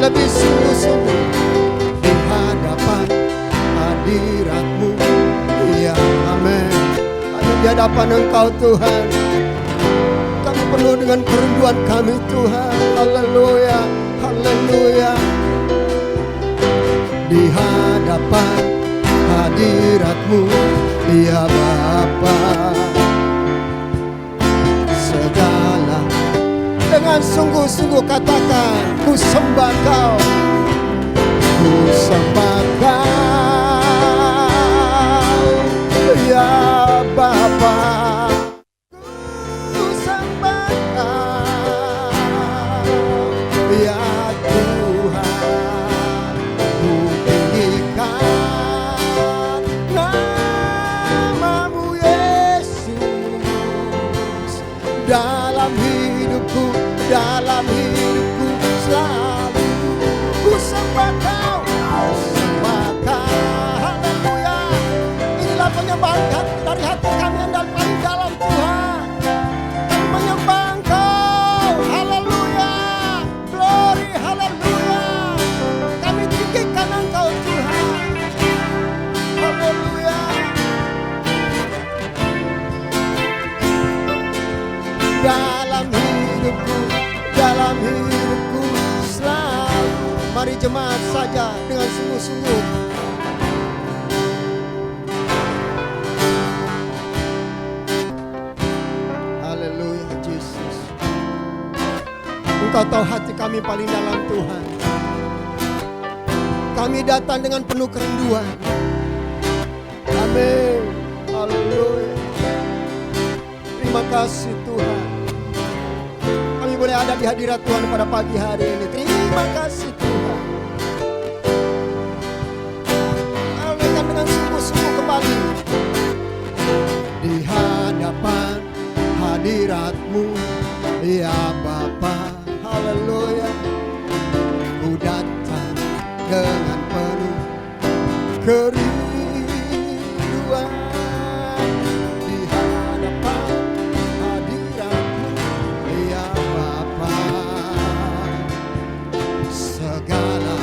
lebih sungguh-sungguh di hadapan hadirat-Mu. Ya, amin. Hanya di hadapan Engkau Tuhan, kami penuh dengan kerinduan kami Tuhan. Haleluya, haleluya. Di hadapan hadirat-Mu, ya Bapa, segala dengan sungguh-sungguh katakan, ku sembah Kau, ku sembah Kau, ya Bapa, ku sembah Kau, ya Tuhan, ku tinggikan nama-Mu Yesus dalam hidupku, dalam hidupku selalu. Ku sembah Kau, ku sembah Kau. Haleluya. Inilah penyembahan dari hati kami yang paling dalam Tuhan. Kami menyembah Engkau. Haleluya. Glory, haleluya. Kami tinggikan Engkau Tuhan. Haleluya. Dalam hidupku, dalam hidupku selalu. Mari jemaat saja dengan sungguh-sungguh. Haleluya, Yesus. Engkau tahu hati kami paling dalam Tuhan. Kami datang dengan penuh kerinduan. Amin. Haleluya. Terima kasih Tuhan. Kami boleh ada di hadirat Tuhan pada pagi hari ini. Terima kasih Tuhan. Alihkan dengan sungguh-sungguh kembali di hadapan hadirat-Mu, ya Bapa. Haleluya. Ku datang dengan penuh kerinduan di hadapan hadirat-Mu, ya Bapa. Segala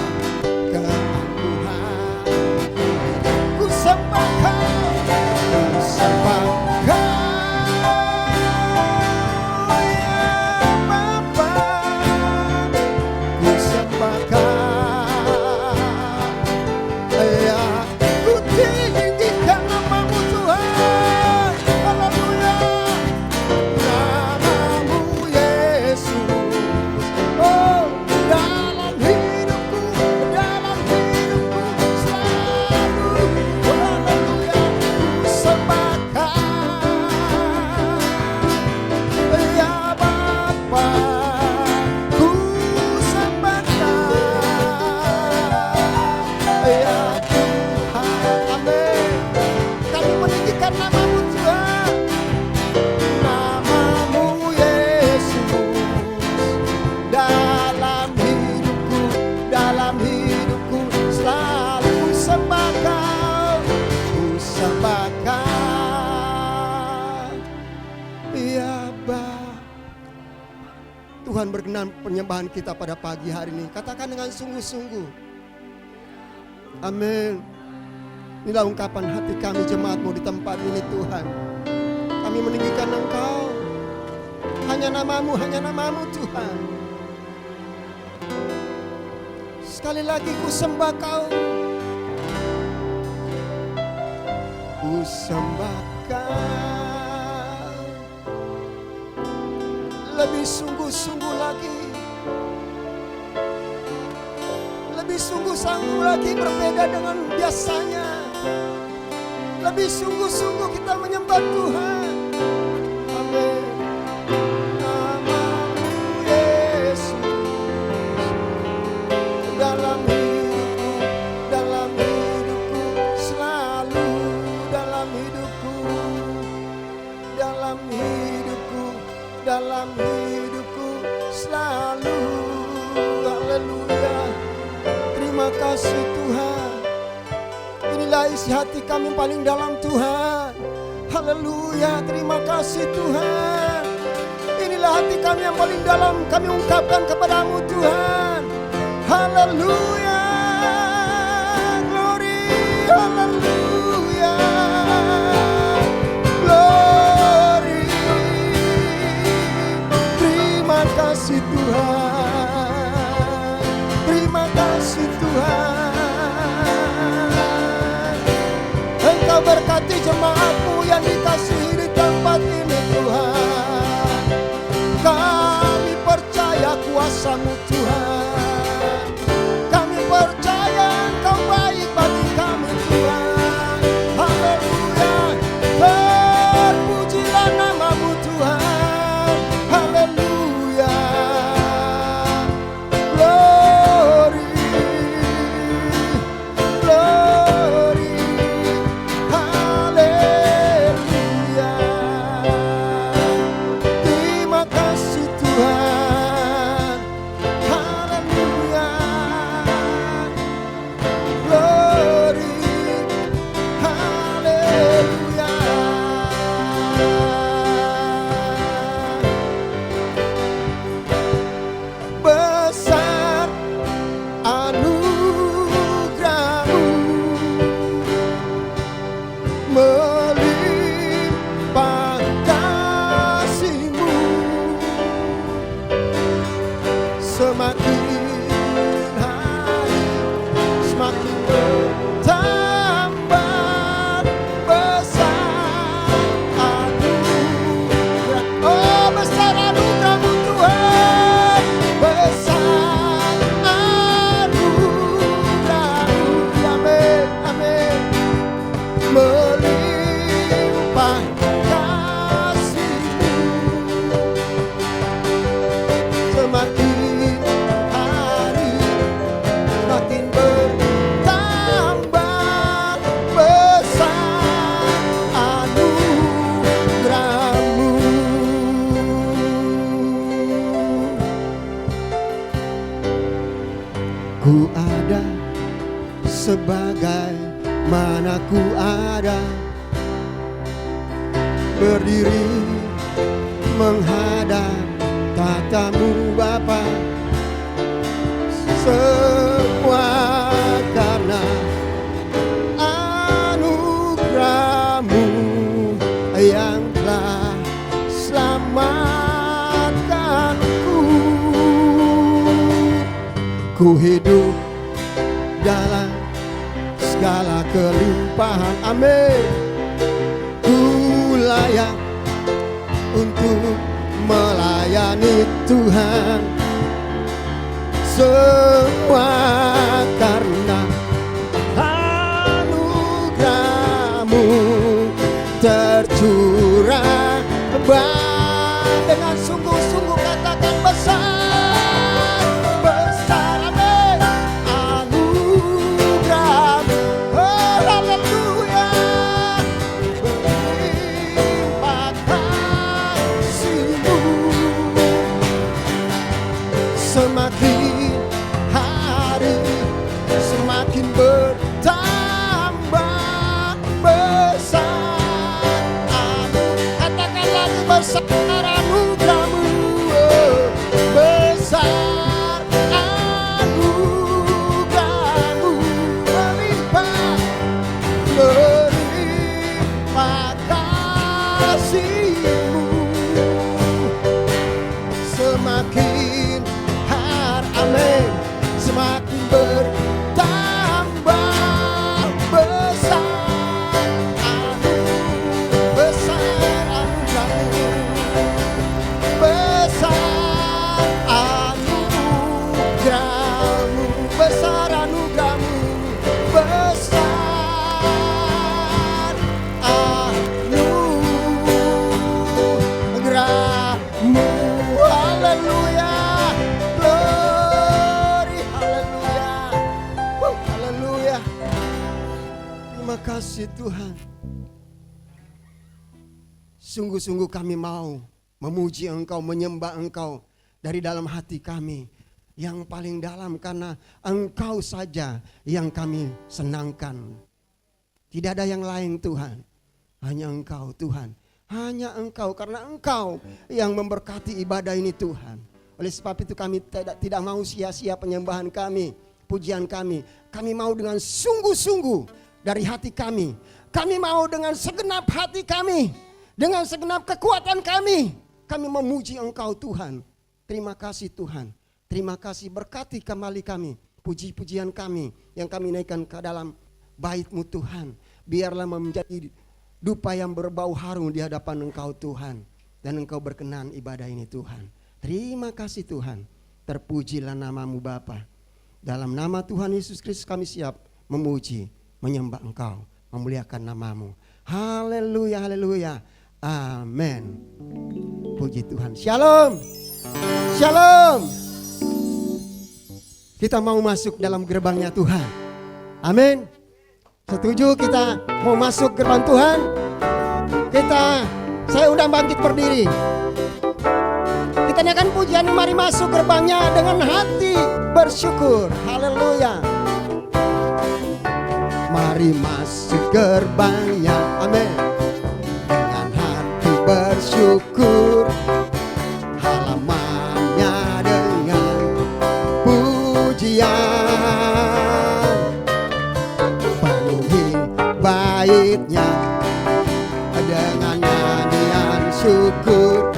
keangkuhan ku sembah Kau, ku sembah Kau, ya Bapa. Ku sembah Kau, ya ku tinggikan nama-Mu Tuhan. Haleluya. Nama-Mu Yesus. Oh, dalam hidupku selalu. Haleluya. Ku sembah Kau, ya Bapa. Ku sembah Kau, ya Tuhan. Amin. Kami meninggikan nama-Mu Tuhan. Nama-Mu Yesus. Dalam hidupku selalu. Ku sembah Kau, ku sembah Kau, ya Bapa. Tuhan berkenan penyembahan kita pada pagi hari ini. Katakan dengan sungguh-sungguh. Amin. Inilah ungkapan hati kami jemaat-Mu di tempat ini Tuhan. Kami meninggikan Engkau. Hanya nama-Mu Tuhan. Sekali lagi ku sembah Kau. Ku sembah Kau. Lebih sungguh-sungguh lagi. Lebih sungguh-sungguh lagi, berbeda dengan biasanya. Lebih sungguh-sungguh kita menyembah Tuhan. Amin. Nama-Mu Yesus. Dalam hidupku selalu. Dalam hidupku selalu. Haleluya. Terima kasih Tuhan. Inilah isi hati kami paling dalam Tuhan. Haleluya. Terima kasih Tuhan. Inilah hati kami yang paling dalam, kami ungkapkan kepada-Mu Tuhan. Haleluya, glory, haleluya, glory. Terima kasih Tuhan, terima kasih Tuhan. Engkau berkati jemaat-Mu yang dikasihi di tempat ini Tuhan. Kami percaya kuasa-Mu Tuhan. Kami percaya Engkau baik bagi kami Tuhan. Haleluya, terpujilah nama-Mu Tuhan. Haleluya, glory, glory, haleluya. Terima kasih Tuhan. Haleluya, glory, haleluya. Besar anugerah-Mu, melimpah kasih-Mu, semakin hari semakin bertambah besar anugerah. Oh, besar anugerah-Mu Tuhan, besar anugerah-Mu, amin, amin. Melimpah kasih-Mu, semakin hari semakin bertambah besar anugerah-Mu. Ku ada sebagai mana ku ada, berdiri menghadap tatamu Bapa. Semua karena anugerah-Mu yang telah selamatkanku. Ku hidup dalam segala kelimpahan, amin. Ku layak untuk melayani Tuhan. Semua karena anugerah-Mu tercurah. Dengan sungguh-sungguh katakan besar, besar, amin. Anugerah-Mu, oh haleluya, berlimpah kasih-Mu, semakin hari semakin bertambah besar katakan lagi, besar anugerah-Mu, oh, besar anugerah-Mu, melimpah, melimpah kasih-Mu, semakin hari, amin, semakin bertambah besar anugerah-Mu, besar anugerah-Mu, besar anugerah-Mu, besar anugerah-Mu. Haleluya, glory, haleluya, haleluya. Terima kasih Tuhan. Sungguh-sungguh kami mau memuji Engkau, menyembah Engkau dari dalam hati kami yang paling dalam, karena Engkau saja yang kami senangkan. Tidak ada yang lain Tuhan, hanya Engkau Tuhan, hanya Engkau, karena Engkau yang memberkati ibadah ini Tuhan. Oleh sebab itu kami tidak mau sia-sia penyembahan kami, pujian kami. Kami mau dengan sungguh-sungguh dari hati kami. Kami mau dengan segenap hati kami, dengan segenap kekuatan kami. Kami memuji Engkau Tuhan. Terima kasih Tuhan. Terima kasih, berkati kembali kami. Puji-pujian kami yang kami naikkan ke dalam bait-Mu Tuhan. Biarlah menjadi dupa yang berbau harum di hadapan Engkau Tuhan. Dan Engkau berkenan ibadah ini Tuhan. Terima kasih Tuhan. Terpujilah nama-Mu Bapa. Dalam nama Tuhan Yesus Kristus kami siap memuji, menyembah Engkau, memuliakan nama-Mu. Haleluya, haleluya. Amin. Puji Tuhan. Shalom. Shalom. Kita mau masuk dalam gerbangnya Tuhan. Amin. Setuju kita mau masuk gerbang Tuhan? Saya undang bangkit berdiri. Kita naikkan pujian, mari masuk gerbangnya dengan hati bersyukur. Haleluya. Mari masuk gerbangnya. Amin. Dengan hati bersyukur. Halamannya dengan pujian. Penuhi baitnya dengan nyanyian syukur.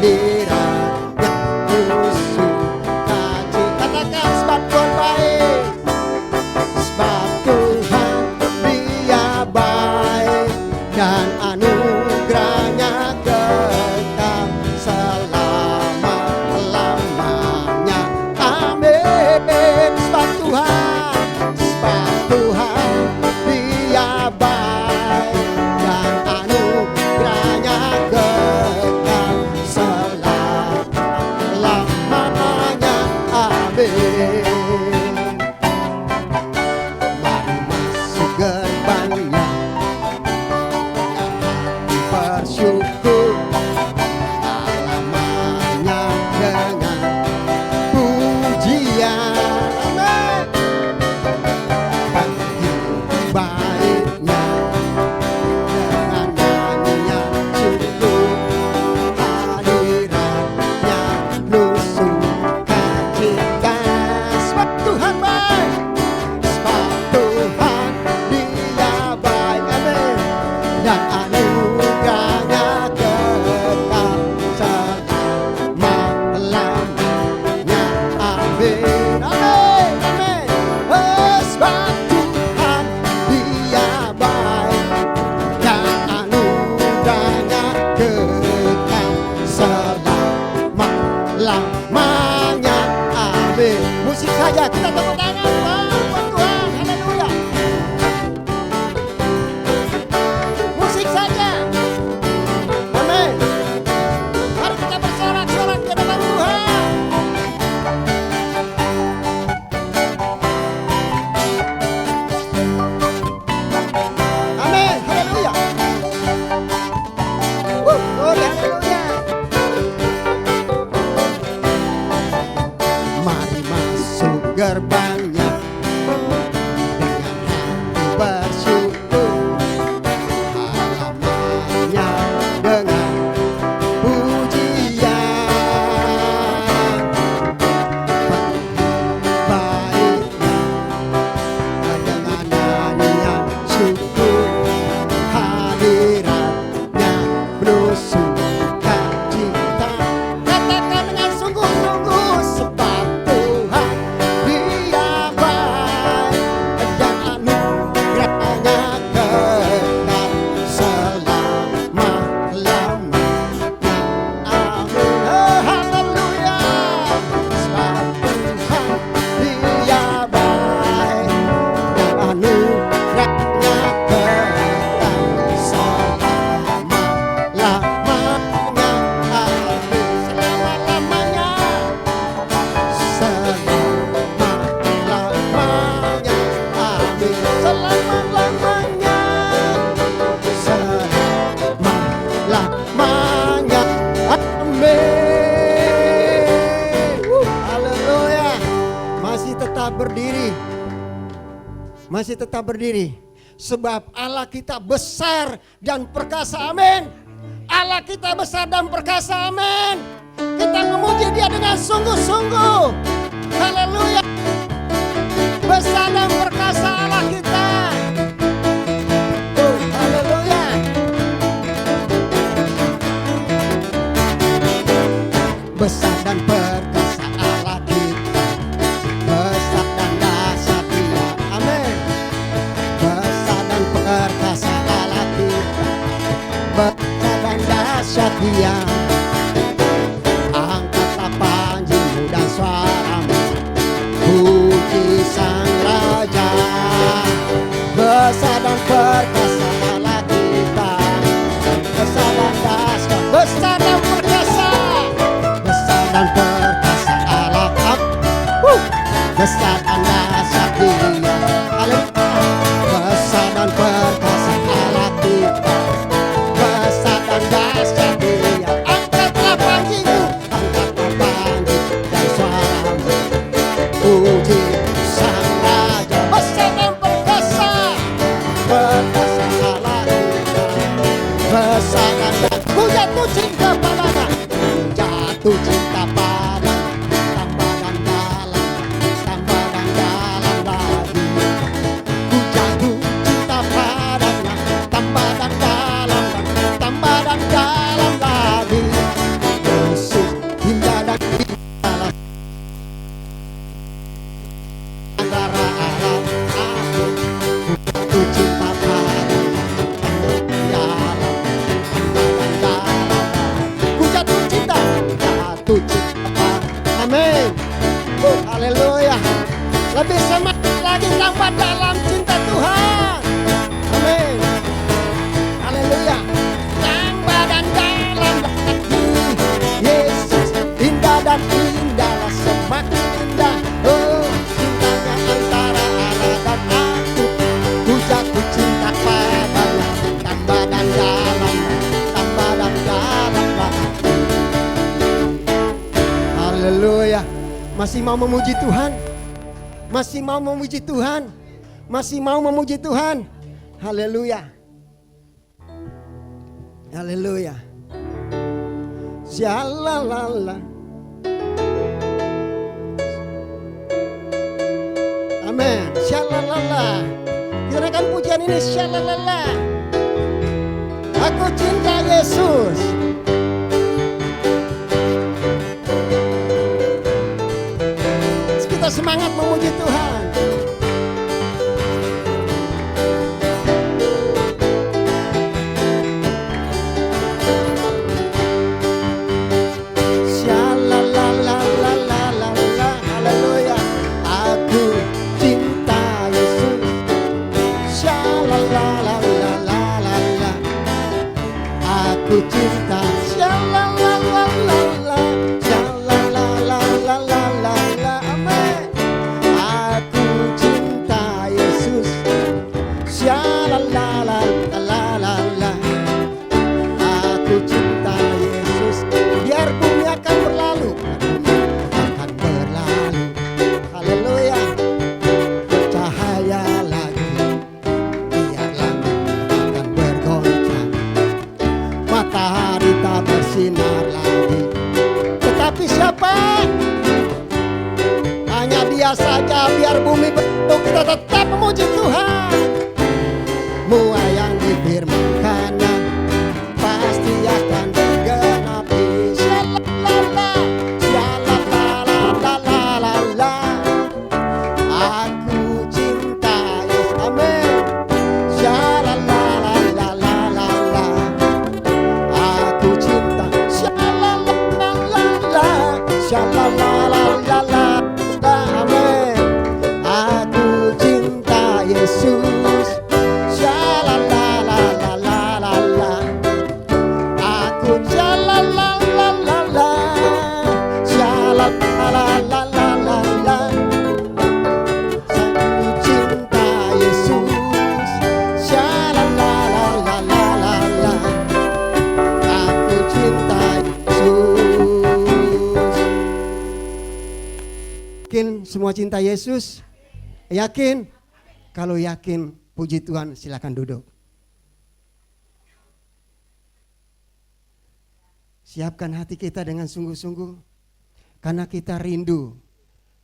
Hadiratnya khusus kaji. Katakan sebab Tuhan baik. Sebab Tuhan Dia baik. Dan anugerahnya kekal selama-lamanya. Amin. Sebab Tuhan Dia baik. Dan anugerahnya kekal selama-lamanya. Amin. Mari masuk gerbangnya dengan hati bersyukur. Halamannya dengan pujian. Amin. Penuhi baitnya dengan nyanyian syukur. Hadiratnya penuh sukacita. Sebab Tuhan baik. Sebab Tuhan Dia baik. Amin. Dan anugerahnya kekal selama-lamanya. Amin. Amin. Amin. Oh, sebab Tuhan Dia baik. Dan anugerahnya kekal selama-lamanya. Amin. Musik saja, kita tepuk tangan. Wah, buat Tuhan. Haleluya. Musik saja. Amin. Mari kita bersorak-sorak ke depan Tuhan. Amin. Haleluya. Glory, haleluya. Mari masuk gerbangnya dengan hati bersyukur. Halamannya dengan pujian. Penuhi baitnya dengan nyanyian syukur. Hadiratnya penuh sukacita. Katakan dengan sungguh-sungguh. Sebab Tuhan Dia baik. Dan anugerahnya kekal selama-lamanya. Amin. Oh, haleluya. Sebab Tuhan Dia baik. Dan anugerahnya kekal selama-lamanya. Amin. Selama-lamanya. Selama-lamanya. Amin. Selama-lamanya. Selama-lamanya. Amin. Haleluya. Masih tetap berdiri. Masih tetap berdiri. Sebab Allah kita besar dan perkasa. Amin. Allah kita besar dan perkasa. Amin. Kita memuji Dia dengan sungguh-sungguh. Haleluya. Besar dan perkasa Allah kita. Haleluya. Besar dan perkasa Allah kita. Besar dan dahsyat Dia. Amin. Besar dan perkasa Allah kita. Besar dan dahsyat Dia. Angkatlah panjimu dan suaramu, puji Sang Raja. Besar dan perkasa Allah kita. Besar dan dahsyat. Besar dan perkasa. Besar dan perkasa Allah kita. Besar dan dahsyat Dia. Besar dan perkasa Allah kita. Besar dan dahsyat Dia. Angkatlah panjimu, angkatlah panji dan suaramu, puji Sang Raja. Besar dan perkasa, perkasa Allah kita. Besar dan ku jatuh cinta padanya, jatuh cinta padanya, tambah dan dalam, tambah dan dalam lagi. Ku jatuh cinta padanya, tambah dan dalam, tambah dan dalam lagi. Yesus indah dan indah antara alam aku. Ku cinta padanya, dalam, tambah dan dalam. Ku jatuh cinta padanya. Amin. Haleluya. Lebih semangat lagi tambah dalam cinta Tuhan. Amin. Haleluya. Tambah dan dalam lagi. Yesus indah dan indahlah, semakin indah. Oh, cintanya antara Allah dan aku. Ku jatuh cinta padanya, tambah dan dalam, tambah dan dalam lagi. Haleluya. Masih mau memuji Tuhan? Masih mau memuji Tuhan? Masih mau memuji Tuhan? Haleluya. Haleluya. Syalalala. Amin. Syalalala. Kita naikkan pujian ini, syalalala. Aku cinta Yesus. Kita semangat memuji Tuhan. Syalalalalalala. Haleluya. Aku cinta Yesus. Syalalalalalala. Aku cinta. Syalalalalalala. Syalalalalalala. Amin. Aku cinta Yesus. Syalalalalalala. Aku cinta Yesus. Biar bumi akan berlalu, akan berlalu. Haleluya. Bercahaya lagi, biar langit akan bergoncang. Matahari tak bersinar lagi. Tetapi siapa? Hanya Dia saja. Biar bumi berlalu, kita tetap memuji Tuhan. Semua yang difirmankannya pasti akan digenapi. Syalalala, syalalalalalala. Aku cinta Yesus. Amin. Syalalalalalala. Aku cinta. Syalalala, syalalalalalala. Amin. Aku cinta Yesus. Syalalalalalala. Aku syalalalalalala. Syalalalalalala. Aku cinta Yesus. Syalalalalalala. Aku cinta Yesus. Yakin semua cinta Yesus? Yakin? Kalau yakin, puji Tuhan, silakan duduk. Siapkan hati kita dengan sungguh-sungguh, karena kita rindu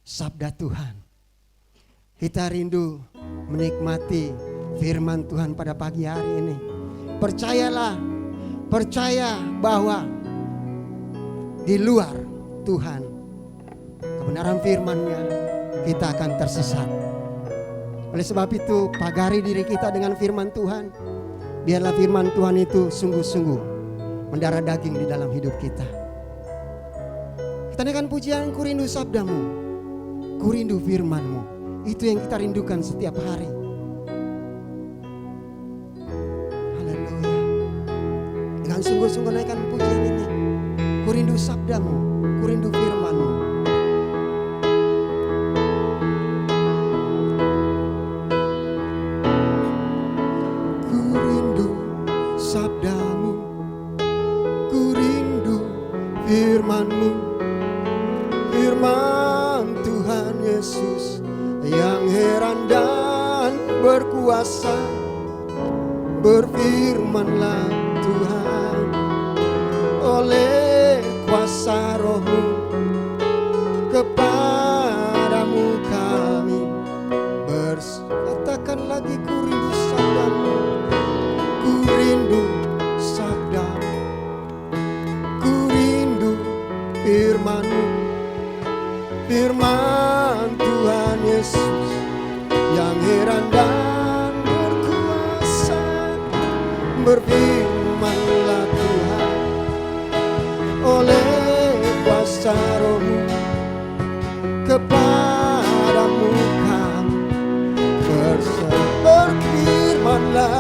sabda Tuhan. Kita rindu menikmati firman Tuhan pada pagi hari ini. Percayalah, percaya bahwa di luar Tuhan, kebenaran firman-Nya, kita akan tersesat. Oleh sebab itu, pagari diri kita dengan firman Tuhan. Biarlah firman Tuhan itu sungguh-sungguh mendarah daging di dalam hidup kita. Kita naikkan pujian, ku rindu sabdamu, ku rindu firman-Mu. Itu yang kita rindukan setiap hari. Haleluya. Dengan sungguh-sungguh naikkan pujian ini. Ku rindu sabdamu, ku rindu firman-Mu. Ku rindu sabdamu, ku rindu firman-Mu. Firman Tuhan Yesus yang heran dan berkuasa. Berfirmanlah Tuhan, oleh kuasa Roh-Mu, kepadamu kami katakan lagi, ku rindu sabdamu, ku rindu sabdamu, ku rindu firman-Mu. Firman Tuhan Yesus yang heran dan berkuasa. Berfirmanlah Tuhan, oleh kuasa Roh-Mu, kepadamu kami berfirmanlah,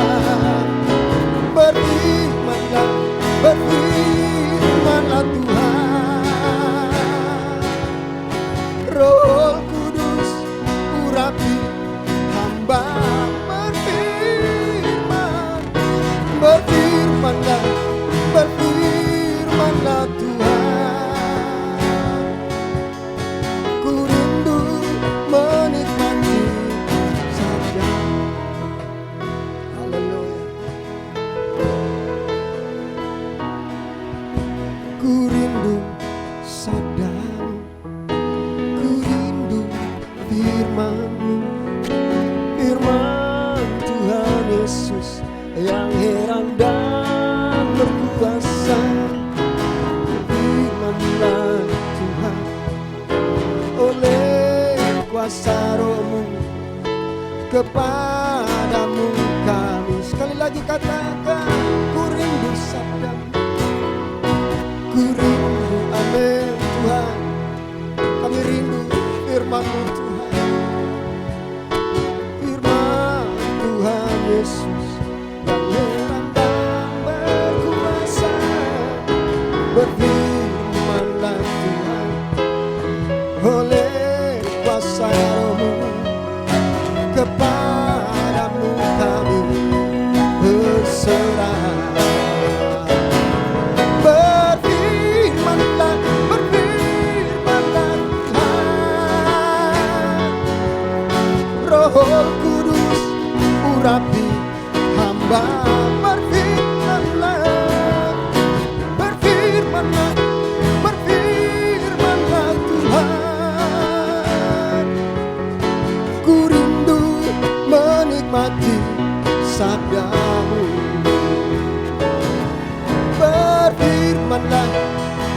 berfirmanlah, berfirmanlah Tuhan. Roh Kudus urapi hamba, berfirman, berfirmanlah, berfirmanlah Tuhan. Ku rindu menikmati sabda. Haleluya. Ku rindu sabda-Mu, ku rindu firman-Mu. Firman Tuhan Yesus yang heran dan berkuasa. Firmanlah Tuhan, oleh kuasa Roh-Mu, kepadamu kami. Sekali lagi katakan, ku rindu sabda-Mu, ku rindu, amin Tuhan. Kami rindu firman-Mu Tuhan. Firman Tuhan Yesus yang heran dan berkuasa. Berfirmanlah Tuhan, oleh kuasa Roh-Mu, kepadamu kami berserah. Berfirmanlah, berfirmanlah Tuhan. Roh Kudus urapi hamba, berfirmanlah, berfirmanlah, berfirmanlah Tuhan. Ku rindu menikmati sabda-Mu. Berfirmanlah,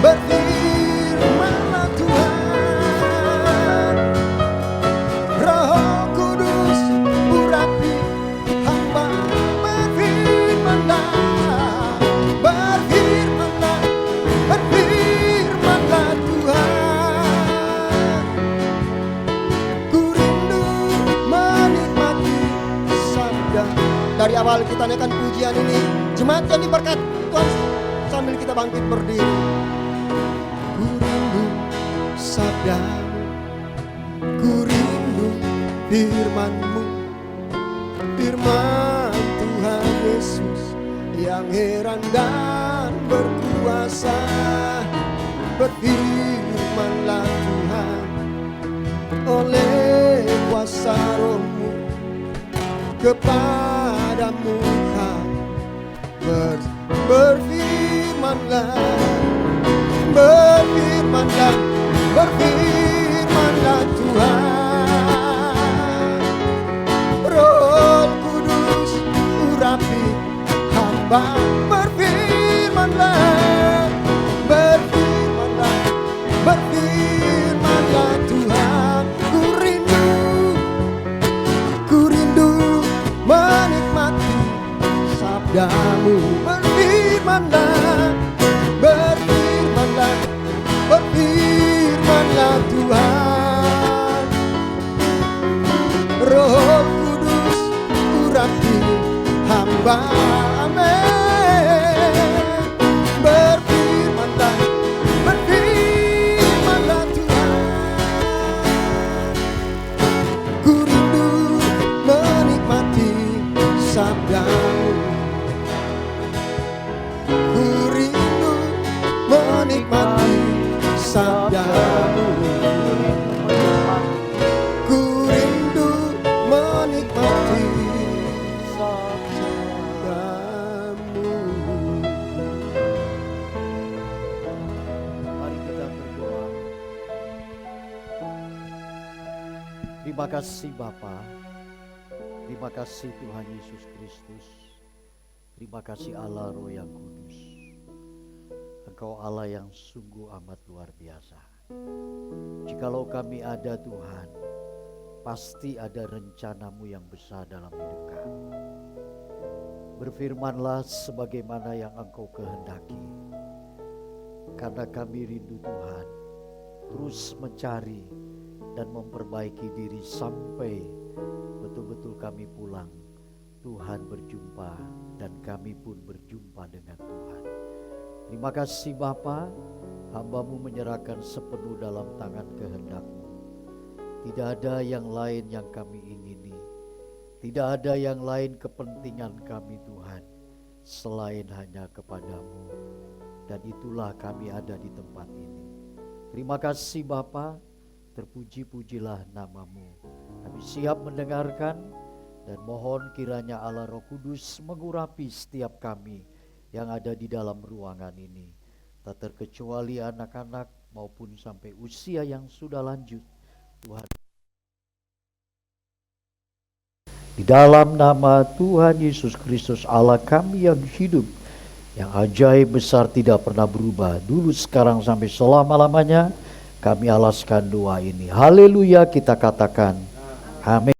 berfirmanlah Tuhan. Roh Kudus urapi hamba, berfirmanlah, berfirmanlah, berfirmanlah Tuhan. Ku rindu menikmati sabda. Dari awal kita naikkan pujian ini, jemaat yang diberkati Tuhan, sambil kita bangkit berdiri. Ku rindu sabda-Mu, ku rindu firman-Mu. Firman Tuhan Yesus yang heran dan berkuasa. Berfirmanlah Tuhan, oleh kuasa Roh-Mu, kepadamu kami berfirmanlah, Berfirmanlah, berfirmanlah Tuhan. Roh Kudus urapi hamba. Berfirmanlah, berfirmanlah, berfirmanlah Tuhan. Ku rindu menikmati sabdamu. Berfirmanlah, berfirmanlah, berfirmanlah Tuhan. Roh Kudus urapi hamba. Amin. Berfirmanlah, berfirmanlah Tuhan. Ku rindu menikmati sabdamu. Ku rindu menikmati sabdamu. Ku rindu menikmati sabdamu. Mari kita berdoa. Terima kasih Bapa. Terima kasih Tuhan Yesus Kristus. Terima kasih Allah Roh yang Kudus. Engkau Allah yang sungguh amat luar biasa. Jikalau kami ada Tuhan, pasti ada rencanamu yang besar dalam hidup kami. Berfirmanlah sebagaimana yang Engkau kehendaki. Karena kami rindu Tuhan, terus mencari dan memperbaiki diri sampai betul-betul kami pulang. Tuhan berjumpa dan kami pun berjumpa dengan Tuhan. Terima kasih Bapa, hamba-Mu menyerahkan sepenuh dalam tangan kehendak-Mu. Tidak ada yang lain yang kami ingini. Tidak ada yang lain kepentingan kami Tuhan, selain hanya kepada-Mu. Dan itulah kami ada di tempat ini. Terima kasih Bapa, terpuji-pujilah nama-Mu. Kami siap mendengarkan dan mohon kiranya Allah Roh Kudus mengurapi setiap kami yang ada di dalam ruangan ini. Tak terkecuali anak-anak maupun sampai usia yang sudah lanjut. Tuhan, di dalam nama Tuhan Yesus Kristus Allah kami yang hidup, yang ajaib besar tidak pernah berubah, dulu sekarang sampai selama-lamanya, kami alaskan doa ini. Haleluya, kita katakan amin.